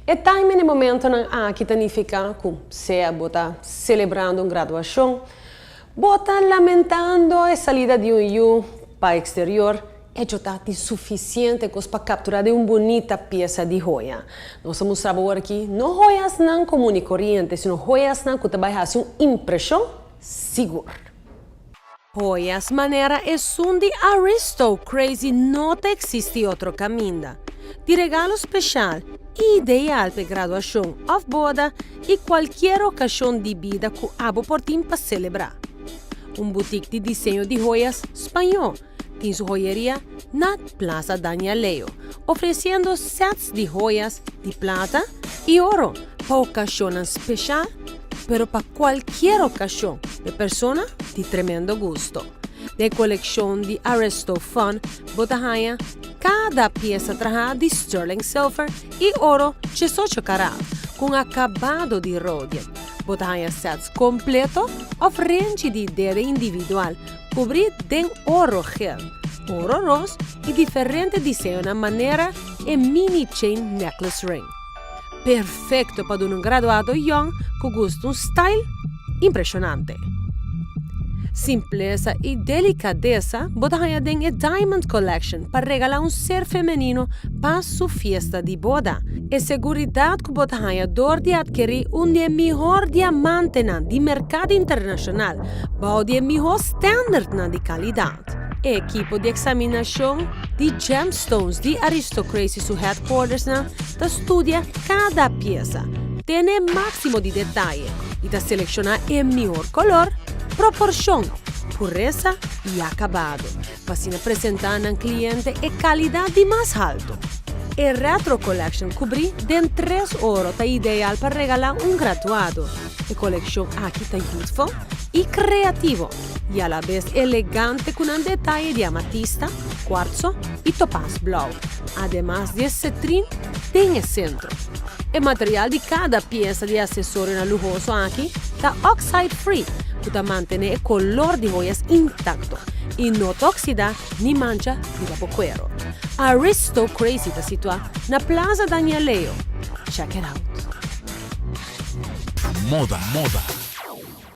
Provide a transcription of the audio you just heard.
E também no momento que significa que você está celebrando uma graduação, está lamentando a saída de um para o exterior, e já está suficiente para capturar uma bonita peça de joia. Nós vamos mostrar aqui, não joias não comum e corriente, sino joias não que vai fazer uma impressão segura. Joias maneira é um de Aristo Crazy, não existe outro caminho. De regalo especial, ideal para graduação ou boda e qualquer ocasião de vida que abo por ti para celebrar. Boutique de desenho de joias espanhol tem sua joieria na Plaza Daniel Leo, oferecendo sets de joias de plata e ouro para ocasião especial, pero para qualquer ocasião de persona de tremendo gosto. De coleção de Aristo Fun, botahanha, cada peça traja de sterling silver e ouro 18 carat, com acabado de rhodia. Botahanha sets completo, oferente de ideia individual, cobrir de ouro gel, ouro rose e diferente desenho na maneira e mini chain necklace ring. Perfeito para um graduado young que gosta um style impressionante. Simpleza e delicadeza, botahanha tem a Diamond Collection para regalar um ser feminino para sua festa de boda. E seguridade que botahanha dor de adquirir um de melhor diamante de mercado internacional, para de melhor standard de qualidade. Equipo de examinação de gemstones de Aristocracy, seu headquarters, estudia cada peça, tem máximo de detalhe e seleciona o melhor color, proporção, pureza e acabado, para se apresentar ao cliente e qualidade mais alta. A Retro Collection cobre de 3 horas está ideal para regalar um graduado. A coleção aqui está youthful e criativo, e a la vez elegante com um detalhe de amatista, quartzo e topaz blau. Además de cetrim, tem centro. O material de cada peça de acessório luxuoso aqui está oxide free, para manter o color de joias intacto e não oxida ni mancha de cuero. Aristo Crazy está situado na Plaza Daniel Leo. Check it out. Moda.